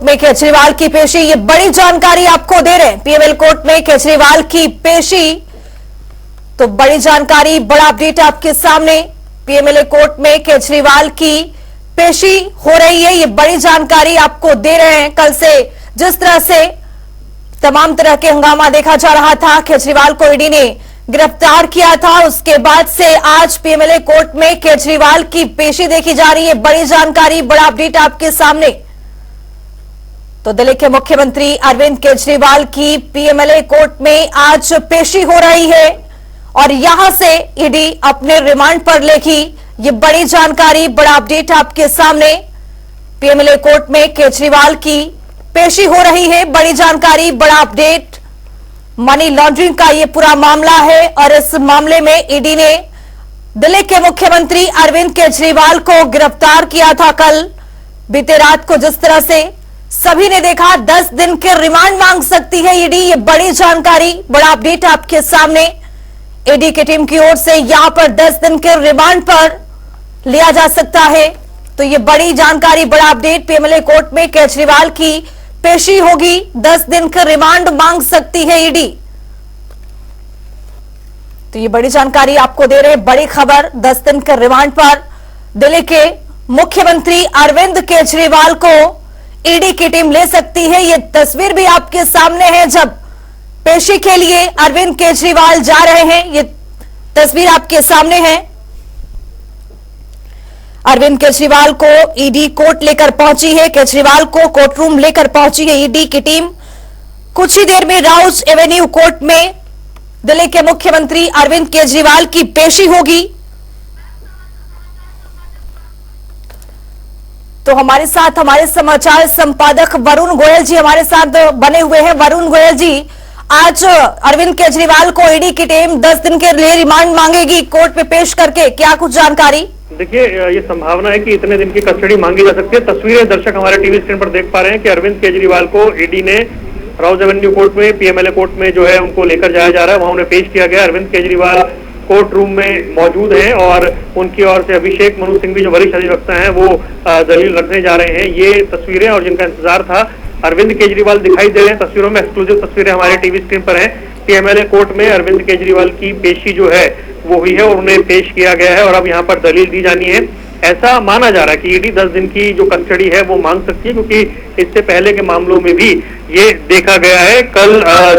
में केजरीवाल की पेशी, ये बड़ी जानकारी आपको दे रहे हैं। पीएमएल कोर्ट में केजरीवाल की पेशी, तो बड़ी जानकारी, बड़ा अपडेट आपके सामने। पीएमएल कोर्ट में केजरीवाल की पेशी हो रही है, ये बड़ी जानकारी आपको दे रहे हैं। कल से जिस तरह से तमाम तरह के हंगामा देखा जा रहा था, केजरीवाल को ईडी ने गिरफ्तार किया था, उसके बाद से आज पीएमएल कोर्ट में केजरीवाल की पेशी देखी जा रही है। बड़ी जानकारी, बड़ा अपडेट आपके सामने। तो दिल्ली के मुख्यमंत्री अरविंद केजरीवाल की पीएमएल कोर्ट में आज पेशी हो रही है और यहां से ईडी अपने रिमांड पर लेगी। ये बड़ी जानकारी, बड़ा अपडेट आपके सामने। पीएमएल कोर्ट में केजरीवाल की पेशी हो रही है, बड़ी जानकारी, बड़ा अपडेट। मनी लॉन्ड्रिंग का ये पूरा मामला है और इस मामले में ईडी ने दिल्ली के मुख्यमंत्री अरविंद केजरीवाल को गिरफ्तार किया था कल बीते रात को। जिस तरह से सभी ने देखा, 10 दिन के रिमांड मांग सकती है ईडी, ये बड़ी जानकारी, बड़ा अपडेट आपके सामने। ईडी की टीम की ओर से यहां पर 10 दिन के रिमांड पर लिया जा सकता है। तो ये बड़ी जानकारी, बड़ा अपडेट। पीएमएल कोर्ट में केजरीवाल की पेशी होगी, 10 दिन का रिमांड मांग सकती है ईडी। तो ये बड़ी जानकारी आपको दे रहे हैं, बड़ी खबर। 10 दिन के रिमांड पर दिल्ली के मुख्यमंत्री अरविंद केजरीवाल को ईडी की टीम ले सकती है। ये तस्वीर भी आपके सामने है, जब पेशी के लिए अरविंद केजरीवाल जा रहे हैं, ये तस्वीर आपके सामने है। अरविंद केजरीवाल को ईडी कोर्ट लेकर पहुंची है, केजरीवाल को कोर्ट रूम लेकर पहुंची है ईडी की टीम। कुछ ही देर में राउज एवेन्यू कोर्ट में दिल्ली के मुख्यमंत्री अरविंद केजरीवाल की पेशी होगी। तो हमारे साथ हमारे समाचार संपादक वरुण गोयल जी हमारे साथ बने हुए हैं। वरुण गोयल जी, आज अरविंद केजरीवाल को ईडी की टीम 10 दिन के लिए रिमांड मांगेगी कोर्ट में पेश करके, क्या कुछ जानकारी? देखिए, ये संभावना है कि इतने दिन की कस्टडी मांगी जा सकती है। तस्वीरें दर्शक हमारे टीवी स्क्रीन पर देख पा रहे हैं कि अरविंद केजरीवाल को ईडी ने राउज एवेन्यू कोर्ट में, पीएमएल कोर्ट में जो है उनको लेकर जाया जा रहा है, वहां उन्हें पेश किया गया। अरविंद केजरीवाल कोर्ट रूम में मौजूद हैं और उनकी ओर से अभिषेक मनु सिंघवी जो वरिष्ठ अधिवक्ता हैं वो दलील रखने जा रहे हैं। ये तस्वीरें और जिनका इंतजार था, अरविंद केजरीवाल दिखाई दे रहे हैं तस्वीरों में। एक्सक्लूसिव तस्वीरें हमारे टीवी स्क्रीन पर हैं। पीएमएल कोर्ट में अरविंद केजरीवाल की पेशी जो है वो हुई है और उन्हें पेश किया गया है और अब यहाँ पर दलील दी जानी है। ऐसा माना जा रहा है कि ईडी 10 दिन की जो कस्टडी है वो मांग सकती है, क्योंकि इससे पहले के मामलों में भी ये देखा गया है। कल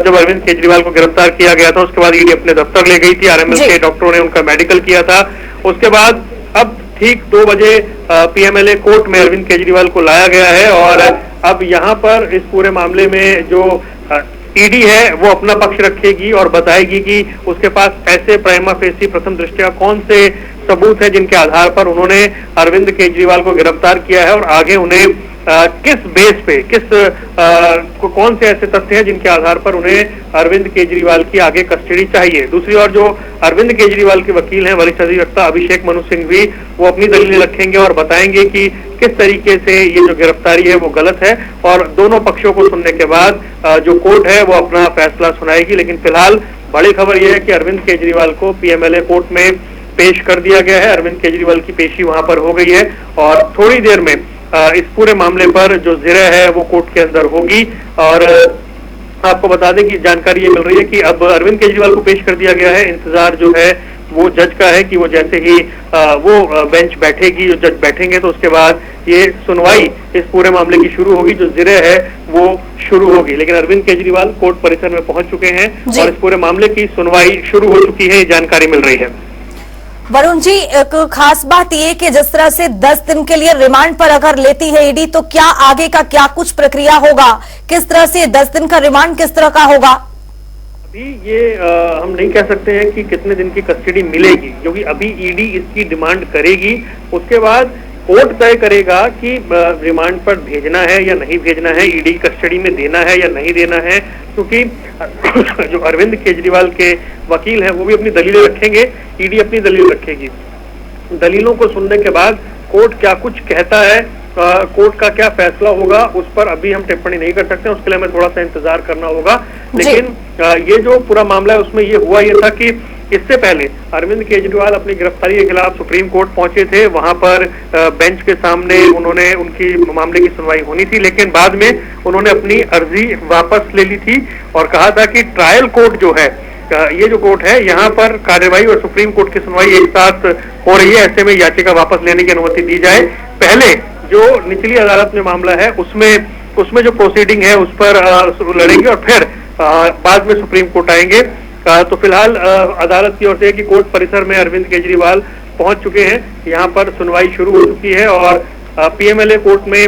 जब अरविंद केजरीवाल को गिरफ्तार किया गया था, उसके बाद ईडी अपने दफ्तर ले गई थी, आरएमएल के डॉक्टरों ने उनका मेडिकल किया था। उसके बाद अब ठीक 2 बजे पीएमएल कोर्ट में अरविंद केजरीवाल को लाया गया है और अब यहाँ पर इस पूरे मामले में जो ईडी है वो अपना पक्ष रखेगी और बताएगी कि उसके पास ऐसे प्राइमा फेसी प्रथम दृष्टया कौन से सबूत है जिनके आधार पर उन्होंने अरविंद केजरीवाल को गिरफ्तार किया है और आगे उन्हें किस बेस पे, कौन से ऐसे तथ्य हैं जिनके आधार पर उन्हें अरविंद केजरीवाल की आगे कस्टडी चाहिए। दूसरी ओर जो अरविंद केजरीवाल के वकील हैं, वरिष्ठ अधिवक्ता अभिषेक मनु सिंघवी, वो अपनी दलीलें रखेंगे और बताएंगे कि किस तरीके से ये जो गिरफ्तारी है वो गलत है और दोनों पक्षों को सुनने के बाद जो कोर्ट है वो अपना फैसला सुनाएगी। लेकिन फिलहाल बड़ी खबर यह है कि अरविंद केजरीवाल को पीएमएल कोर्ट में पेश कर दिया गया है। अरविंद केजरीवाल की पेशी वहां पर हो गई है और थोड़ी देर में इस पूरे मामले पर जो जिरह है वो कोर्ट के अंदर होगी। और आपको बता दें कि जानकारी ये मिल रही है कि अब अरविंद केजरीवाल को पेश कर दिया गया है। इंतजार जो है वो जज का है कि वो जैसे ही वो बेंच बैठेगी, जो जज बैठेंगे, तो उसके बाद ये सुनवाई इस पूरे मामले की शुरू होगी, जो जिरह है वो शुरू होगी। लेकिन अरविंद केजरीवाल कोर्ट परिसर में पहुंच चुके हैं और इस पूरे मामले की सुनवाई शुरू हो चुकी है, ये जानकारी मिल रही है। वरुण जी, एक खास बात यह कि जिस तरह से 10 दिन के लिए रिमांड पर अगर लेती है ईडी, तो क्या आगे का क्या कुछ प्रक्रिया होगा, किस तरह से 10 दिन का रिमांड किस तरह का होगा? अभी ये हम नहीं कह सकते हैं कि कितने दिन की कस्टडी मिलेगी, क्योंकि अभी ईडी इसकी डिमांड करेगी। उसके बाद कोर्ट तय करेगा कि रिमांड पर भेजना है या नहीं भेजना है, ईडी कस्टडी में देना है या नहीं देना है। क्योंकि जो अरविंद केजरीवाल के वकील हैं वो भी अपनी दलीलें रखेंगे, ईडी अपनी दलील रखेगी। दलीलों को सुनने के बाद कोर्ट क्या कुछ कहता है, कोर्ट का क्या फैसला होगा, उस पर अभी हम टिप्पणी नहीं कर सकते, उसके लिए हमें थोड़ा सा इंतजार करना होगा। लेकिन ये जो पूरा मामला है उसमें ये हुआ ये था कि इससे पहले अरविंद केजरीवाल अपनी गिरफ्तारी के खिलाफ सुप्रीम कोर्ट पहुंचे थे। वहां पर बेंच के सामने उन्होंने उनकी मामले की सुनवाई होनी थी, लेकिन बाद में उन्होंने अपनी अर्जी वापस ले ली थी और कहा था कि ट्रायल कोर्ट जो है, ये जो कोर्ट है, यहाँ पर कार्यवाही और सुप्रीम कोर्ट की सुनवाई एक साथ हो रही है, ऐसे में याचिका वापस लेने की अनुमति दी जाए। पहले जो निचली अदालत में मामला है उसमें जो प्रोसीडिंग है उस पर लड़ेंगे और फिर बाद में सुप्रीम कोर्ट आएंगे। तो फिलहाल अदालत की ओर से कि कोर्ट परिसर में अरविंद केजरीवाल पहुंच चुके हैं, यहाँ पर सुनवाई शुरू हो चुकी है और पीएमएलए कोर्ट में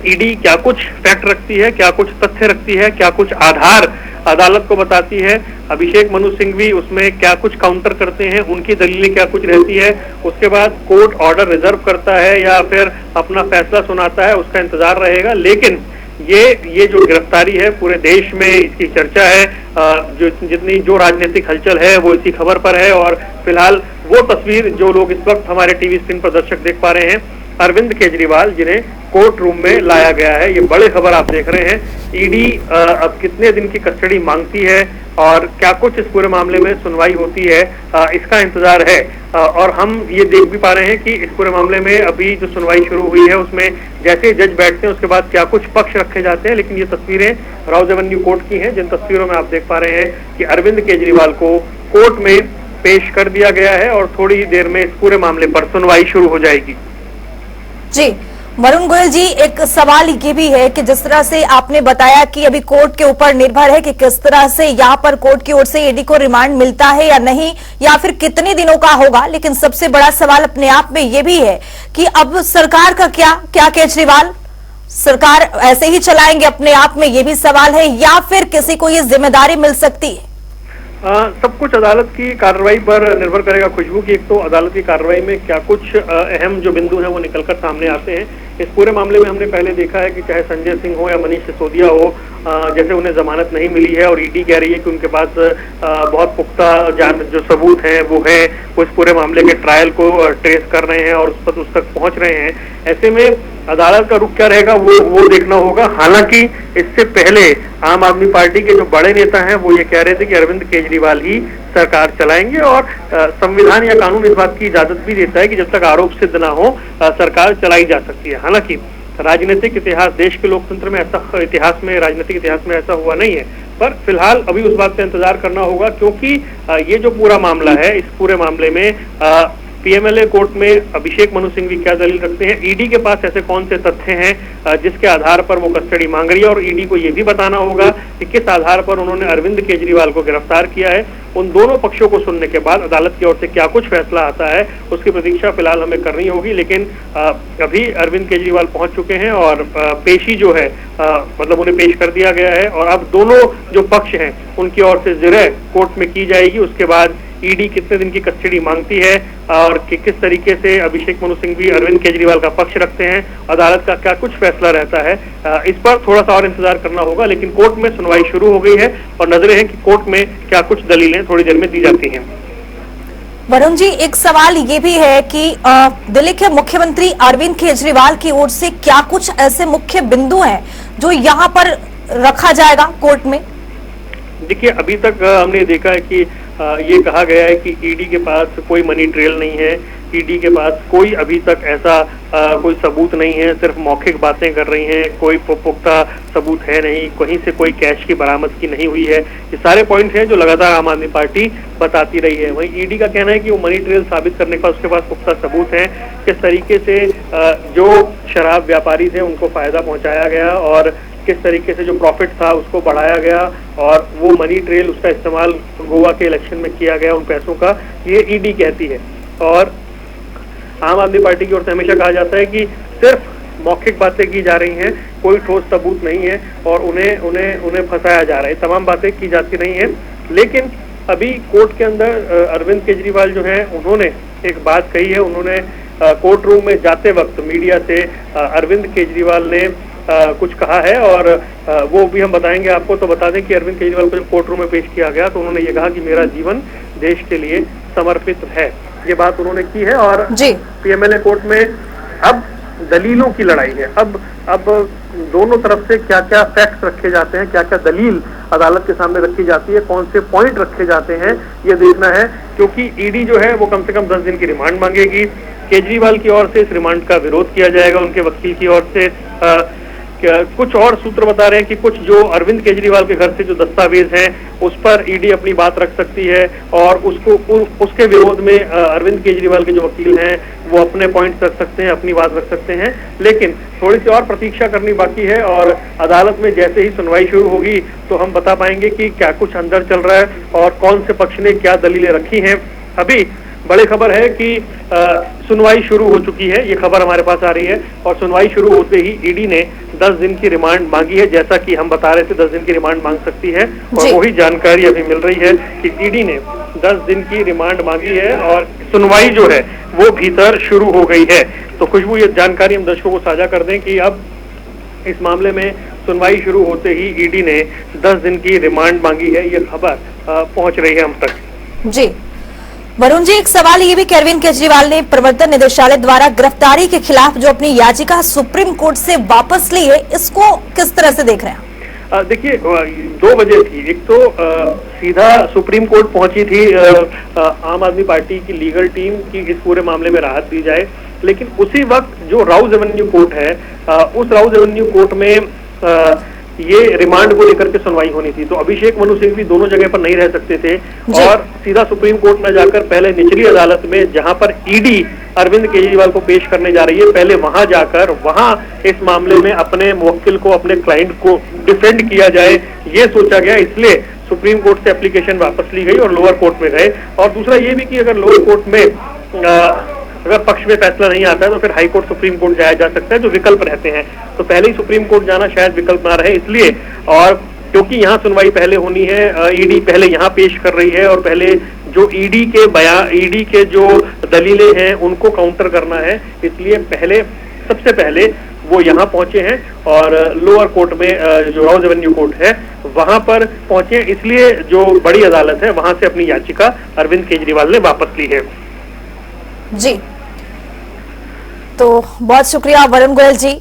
ईडी क्या कुछ फैक्ट रखती है, क्या कुछ तथ्य रखती है, क्या कुछ आधार अदालत को बताती है, अभिषेक मनु सिंह भी उसमें क्या कुछ काउंटर करते हैं, उनकी दलीलें क्या कुछ रहती है, उसके बाद कोर्ट ऑर्डर रिजर्व करता है या फिर अपना फैसला सुनाता है, उसका इंतजार रहेगा। लेकिन ये जो गिरफ्तारी है, पूरे देश में इसकी चर्चा है, जो राजनीतिक हलचल है वो इसी खबर पर है और फिलहाल वो तस्वीर जो लोग इस वक्त हमारे टीवी स्क्रीन पर दर्शक देख पा रहे हैं, अरविंद केजरीवाल जिन्हें कोर्ट रूम में लाया गया है, ये बड़े खबर आप देख रहे हैं। ईडी अब कितने दिन की कस्टडी मांगती है और क्या कुछ इस पूरे मामले में सुनवाई होती है, इसका इंतजार है। और हम ये देख भी पा रहे हैं कि इस पूरे मामले में अभी जो सुनवाई शुरू हुई है उसमें जैसे जज बैठते हैं उसके बाद क्या कुछ पक्ष रखे जाते हैं। लेकिन ये तस्वीरें राउज एवेन्यू कोर्ट की हैं, जिन तस्वीरों में आप देख पा रहे हैं कि अरविंद केजरीवाल को कोर्ट में पेश कर दिया गया है और थोड़ी ही देर में इस पूरे मामले पर सुनवाई शुरू हो जाएगी। जी वरुण गोयल जी, एक सवाल ये भी है कि जिस तरह से आपने बताया कि अभी कोर्ट के ऊपर निर्भर है कि किस तरह से यहाँ पर कोर्ट की ओर से ईडी को रिमांड मिलता है या नहीं, या फिर कितने दिनों का होगा, लेकिन सबसे बड़ा सवाल अपने आप में ये भी है कि अब सरकार का क्या केजरीवाल सरकार ऐसे ही चलाएंगे अपने आप में, ये भी सवाल है, या फिर किसी को ये जिम्मेदारी मिल सकती है? सब कुछ अदालत की कार्रवाई पर निर्भर करेगा खुशबू की। एक तो अदालत की कार्रवाई में क्या कुछ अहम जो बिंदु हैं वो निकलकर सामने आते हैं। इस पूरे मामले में हमने पहले देखा है कि चाहे संजय सिंह हो या मनीष सिसोदिया हो, जैसे उन्हें जमानत नहीं मिली है और ईडी कह रही है कि उनके पास बहुत पुख्ता जो सबूत हैं वो इस पूरे मामले के ट्रायल को ट्रेस कर रहे हैं और उस तक पहुंच रहे हैं। ऐसे में अदालत का रुख क्या रहेगा वो देखना होगा। हालांकि इससे पहले आम आदमी पार्टी के जो बड़े नेता हैं वो ये कह रहे थे कि अरविंद केजरीवाल ही सरकार चलाएंगे और संविधान या कानून इस बात की इजाजत भी देता है कि जब तक आरोप सिद्ध ना हो सरकार चलाई जा सकती है। हालांकि राजनीतिक इतिहास, देश के लोकतंत्र में राजनीतिक इतिहास में ऐसा हुआ नहीं है, पर फिलहाल अभी उस बात का इंतजार करना होगा क्योंकि ये जो पूरा मामला है, इस पूरे मामले में पीएमएलए कोर्ट में अभिषेक मनु सिंह भी क्या दलील रखते हैं, ईडी के पास ऐसे कौन से तथ्य हैं जिसके आधार पर वो कस्टडी मांग रही है, और ईडी को ये भी बताना होगा कि किस आधार पर उन्होंने अरविंद केजरीवाल को गिरफ्तार किया है। उन दोनों पक्षों को सुनने के बाद अदालत की ओर से क्या कुछ फैसला आता है उसकी प्रतीक्षा फिलहाल हमें करनी होगी। लेकिन अभी अरविंद केजरीवाल पहुंच चुके हैं और पेशी जो है मतलब उन्हें पेश कर दिया गया है और अब दोनों जो पक्ष हैं उनकी ओर से जिरह कोर्ट में की जाएगी। उसके बाद ईडी कितने दिन की कस्टडी मांगती है और किस तरीके से अभिषेक मनु सिंह भी अरविंद केजरीवाल का पक्ष रखते हैं, अदालत का क्या कुछ फैसला रहता है, इस पर थोड़ा सा और इंतजार करना होगा। लेकिन कोर्ट में सुनवाई शुरू हो गई है और नजरें हैं कि कोर्ट में क्या कुछ दलीलें थोड़ी देर में दी जाती हैं। वरुण जी, एक सवाल ये भी है कि दिल्ली के मुख्यमंत्री अरविंद केजरीवाल की ओर से क्या कुछ ऐसे मुख्य बिंदु हैं जो यहाँ पर रखा जाएगा कोर्ट में? देखिए, अभी तक हमने देखा है कि ये कहा गया है कि ईडी के पास कोई मनी ट्रेल नहीं है, ईडी के पास कोई अभी तक ऐसा कोई सबूत नहीं है, सिर्फ मौखिक बातें कर रही हैं, कोई पुख्ता सबूत है नहीं, कहीं से कोई कैश की बरामदगी नहीं हुई है। ये सारे पॉइंट हैं जो लगातार आम आदमी पार्टी बताती रही है। वहीं ईडी का कहना है कि वो मनी ट्रेल साबित करने का उसके पास पुख्ता सबूत है, किस तरीके से जो शराब व्यापारी थे उनको फायदा पहुंचाया गया और किस तरीके से जो प्रॉफिट था उसको बढ़ाया गया और वो मनी ट्रेल उसका इस्तेमाल गोवा के इलेक्शन में किया गया उन पैसों का, ये ईडी कहती है। और आम आदमी पार्टी की ओर से हमेशा कहा जाता है कि सिर्फ मौखिक बातें की जा रही हैं, कोई ठोस सबूत नहीं है और उन्हें फंसाया जा रहा है, तमाम बातें की जाती नहीं है। लेकिन अभी कोर्ट के अंदर अरविंद केजरीवाल जो है उन्होंने एक बात कही है। उन्होंने कोर्ट रूम में जाते वक्त मीडिया से अरविंद केजरीवाल ने कुछ कहा है और वो भी हम बताएंगे आपको। तो बता दें कि अरविंद केजरीवाल को जब कोर्ट रूम में पेश किया गया तो उन्होंने ये कहा कि मेरा जीवन देश के लिए समर्पित है, ये बात उन्होंने की है। और पीएमएलए कोर्ट में अब दलीलों की लड़ाई है। अब दोनों तरफ से क्या क्या फैक्ट्स रखे जाते हैं, क्या क्या दलील अदालत के सामने रखी जाती है, कौन से पॉइंट रखे जाते हैं, ये देखना है। क्योंकि ईडी जो है वो कम से कम 10 दिन की रिमांड मांगेगी। केजरीवाल की ओर से इस रिमांड का विरोध किया जाएगा, उनके वकील की ओर से। कुछ और सूत्र बता रहे हैं कि कुछ जो अरविंद केजरीवाल के घर से जो दस्तावेज हैं उस पर ईडी अपनी बात रख सकती है और उसके विरोध में अरविंद केजरीवाल के जो वकील हैं वो अपने पॉइंट्स रख सकते हैं, अपनी बात रख सकते हैं। लेकिन थोड़ी सी और प्रतीक्षा करनी बाकी है और अदालत में जैसे ही सुनवाई शुरू होगी तो हम बता पाएंगे कि क्या कुछ अंदर चल रहा है और कौन से पक्ष ने क्या दलीलें रखी हैं। अभी बड़ी खबर है कि सुनवाई शुरू हो चुकी है, ये खबर हमारे पास आ रही है और सुनवाई शुरू होते ही ईडी ने 10 दिन की रिमांड मांगी है। जैसा कि हम बता रहे थे 10 दिन की रिमांड मांग सकती है और वही जानकारी अभी मिल रही है कि ईडी ने 10 दिन की रिमांड मांगी है और सुनवाई जो है वो भीतर शुरू हो गई है। तो खुशबू, ये जानकारी हम दर्शकों को साझा कर दें कि अब इस मामले में सुनवाई शुरू होते ही ईडी ने 10 दिन की रिमांड मांगी है, ये खबर पहुंच रही है हम तक। जी वरुण जी, एक सवाल ये भी कि अरविंद केजरीवाल ने प्रवर्तन निदेशालय द्वारा गिरफ्तारी के खिलाफ जो अपनी याचिका सुप्रीम कोर्ट से वापस ली है, इसको किस तरह से देख रहे हैं? देखिए, 2 वजह थी। एक तो सीधा सुप्रीम कोर्ट पहुंची थी आम आदमी पार्टी की लीगल टीम की इस पूरे मामले में राहत दी जाए, लेकिन उसी वक्त जो राउज एवेन्यू कोर्ट है उस राउज एवेन्यू कोर्ट में ये रिमांड को लेकर के सुनवाई होनी थी। तो अभिषेक मनु सिंह भी दोनों जगह पर नहीं रह सकते थे और सीधा सुप्रीम कोर्ट में जाकर पहले निचली अदालत में जहां पर ईडी अरविंद केजरीवाल को पेश करने जा रही है, पहले वहां जाकर वहां इस मामले में अपने मुवक्किल को, अपने क्लाइंट को डिफेंड किया जाए, ये सोचा गया। इसलिए सुप्रीम कोर्ट से एप्लीकेशन वापस ली गई और लोअर कोर्ट में गए। और दूसरा ये भी कि अगर लोअर कोर्ट में अगर पक्ष में फैसला नहीं आता है तो फिर हाई कोर्ट, सुप्रीम कोर्ट जाया जा सकता है, जो विकल्प रहते हैं। तो पहले ही सुप्रीम कोर्ट जाना शायद विकल्प ना रहे, इसलिए। और क्योंकि यहाँ सुनवाई पहले होनी है, ईडी पहले यहाँ पेश कर रही है और पहले जो ईडी के बयान, ईडी के जो दलीलें हैं उनको काउंटर करना है, इसलिए सबसे पहले वो यहाँ पहुंचे हैं और लोअर कोर्ट में जो राउज एवेन्यू कोर्ट है वहां पर पहुंचे, इसलिए जो बड़ी अदालत है वहां से अपनी याचिका अरविंद केजरीवाल ने वापस ली है। जी, तो बहुत शुक्रिया वरुण गोयल जी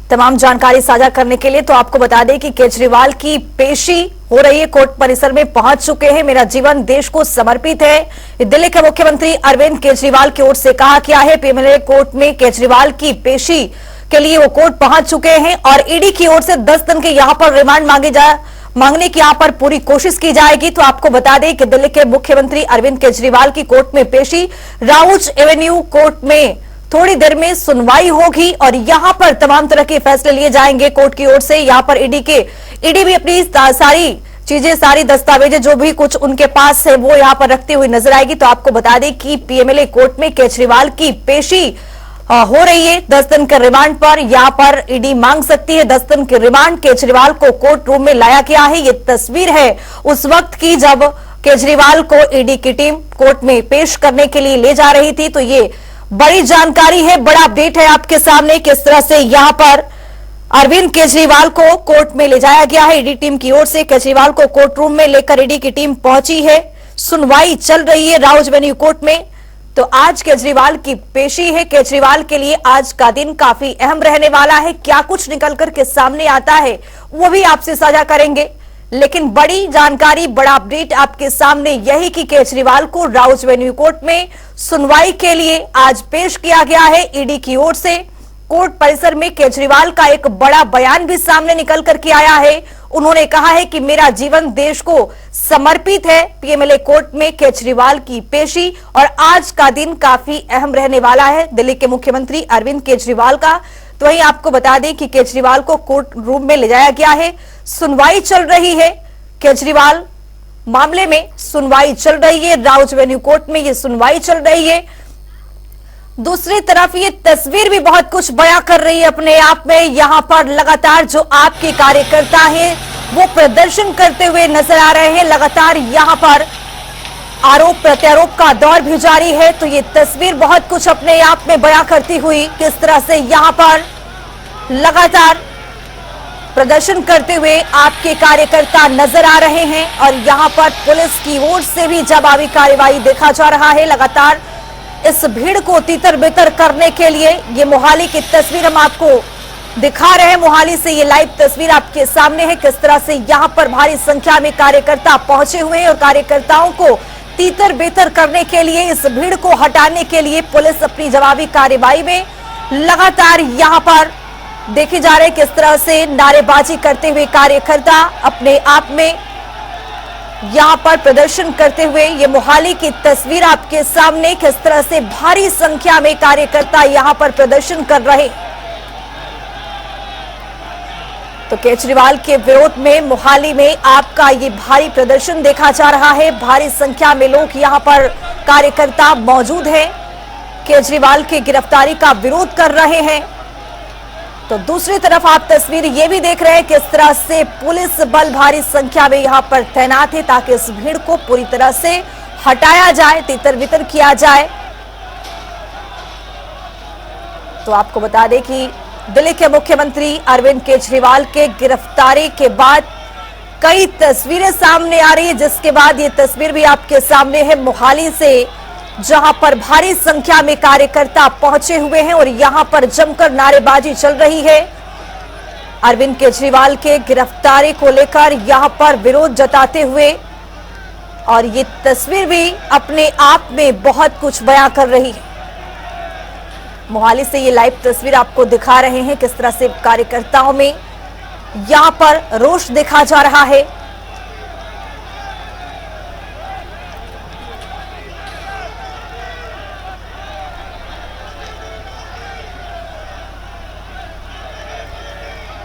तमाम जानकारी साझा करने के लिए। तो आपको बता दें कि केजरीवाल की पेशी हो रही है, कोर्ट परिसर में पहुंच चुके हैं। मेरा जीवन देश को समर्पित है, ये दिल्ली के मुख्यमंत्री अरविंद केजरीवाल की ओर से कहा गया है। पीएमएलए कोर्ट में केजरीवाल की पेशी के लिए वो कोर्ट पहुंच चुके हैं और ईडी की ओर से 10 दिन के यहां पर रिमांड मांगने की यहां पर पूरी कोशिश की जाएगी। तो आपको बता दें कि दिल्ली के मुख्यमंत्री अरविंद केजरीवाल की कोर्ट में पेशी राउज एवेन्यू कोर्ट में थोड़ी देर में सुनवाई होगी और यहां पर तमाम तरह के फैसले लिए जाएंगे कोर्ट की ओर से। यहां पर ईडी भी अपनी सारी चीजें, सारी दस्तावेजें जो भी कुछ उनके पास है वो यहां पर रखते हुए नजर आएगी। तो आपको बता दें कि पीएमएलए कोर्ट में केजरीवाल की पेशी हो रही है 10 दिन के रिमांड पर। यहां पर ईडी मांग सकती है 10 दिन के रिमांड। केजरीवाल को कोर्ट रूम में लाया गया है, ये तस्वीर है उस वक्त की जब केजरीवाल को ईडी की टीम कोर्ट में पेश करने के लिए ले जा रही थी। तो ये बड़ी जानकारी है, बड़ा अपडेट है आपके सामने, किस तरह से यहां पर अरविंद केजरीवाल को कोर्ट में ले जाया गया है ईडी टीम की ओर से। केजरीवाल को कोर्ट रूम में लेकर ईडी की टीम पहुंची है, सुनवाई चल रही है राउज एवेन्यू कोर्ट में। तो आज केजरीवाल की पेशी है। केजरीवाल के लिए आज का दिन काफी अहम रहने वाला है। क्या कुछ निकल कर के सामने आता है वो भी आपसे साझा करेंगे, लेकिन बड़ी जानकारी, बड़ा अपडेट आपके सामने यही कि केजरीवाल को राउज एवेन्यू कोर्ट में सुनवाई के लिए आज पेश किया गया है ईडी की ओर से। कोर्ट परिसर में केजरीवाल का एक बड़ा बयान भी सामने निकल करके आया है। उन्होंने कहा है कि मेरा जीवन देश को समर्पित है। पीएमएलए कोर्ट में केजरीवाल की पेशी और आज का दिन काफी अहम रहने वाला है दिल्ली के मुख्यमंत्री अरविंद केजरीवाल का। तो वहीं आपको बता दें कि केजरीवाल को कोर्ट रूम में ले जाया गया है, सुनवाई चल रही है। केजरीवाल मामले में सुनवाई चल रही है, राउज एवेन्यू कोर्ट में ये सुनवाई चल रही है। दूसरी तरफ ये तस्वीर भी बहुत कुछ बयां कर रही है अपने आप में। यहां पर लगातार जो आपके कार्यकर्ता हैं वो प्रदर्शन करते हुए नजर आ रहे हैं। लगातार यहां पर आरोप प्रत्यारोप का दौर भी जारी है। तो ये तस्वीर बहुत कुछ अपने आप में बयां करती हुई किस तरह से यहां पर लगातार प्रदर्शन करते हुए आपके कार्यकर्ता नजर आ रहे हैं और यहां पर पुलिस की ओर से भी जवाबी कार्रवाई देखा जा रहा है। लगातार इस भीड़ को तितर बितर करने के लिए ये मोहाली की तस्वीर हम आपको दिखा रहे हैं मोहाली से ये लाइव तस्वीर आपके सामने है, किस तरह से यहां पर भारी संख्या में कार्यकर्ता पहुंचे हुए हैं और कार्यकर्ताओं को तीतर बेतर करने के लिए, इस भीड़ को हटाने के लिए पुलिस अपनी जवाबी कार्रवाई में लगातार यहां पर देखे जा रहे हैं किस तरह से नारेबाजी करते हुए कार्यकर्ता अपने आप में यहां पर प्रदर्शन करते हुए। ये मोहाली की तस्वीर आपके सामने, किस तरह से भारी संख्या में कार्यकर्ता यहां पर प्रदर्शन कर रहे। तो केजरीवाल के विरोध में मोहाली में आपका ये भारी प्रदर्शन देखा जा रहा है। भारी संख्या में लोग यहां पर कार्यकर्ता मौजूद हैं, केजरीवाल की गिरफ्तारी का विरोध कर रहे हैं। तो दूसरी तरफ आप तस्वीर ये भी देख रहे हैं किस तरह से पुलिस बल भारी संख्या में यहां पर तैनात है ताकि इस भीड़ को पूरी तरह से हटाया जाए, तितर बितर किया जाए। तो आपको बता दें कि दिल्ली के मुख्यमंत्री अरविंद केजरीवाल के गिरफ्तारी के बाद कई तस्वीरें सामने आ रही है, जिसके बाद ये तस्वीर भी आपके सामने है मोहाली से, जहां पर भारी संख्या में कार्यकर्ता पहुंचे हुए हैं और यहां पर जमकर नारेबाजी चल रही है। अरविंद केजरीवाल के गिरफ्तारी को लेकर यहां पर विरोध जताते हुए, और ये तस्वीर भी अपने आप में बहुत कुछ बयां कर रही है। मोहाली से ये लाइव तस्वीर आपको दिखा रहे हैं किस तरह से कार्यकर्ताओं में यहां पर रोष देखा जा रहा है।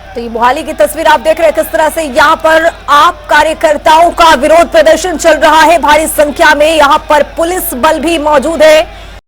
तो ये मोहाली की तस्वीर आप देख रहे हैं किस तरह से यहां पर आप कार्यकर्ताओं का विरोध प्रदर्शन चल रहा है। भारी संख्या में यहां पर पुलिस बल भी मौजूद है।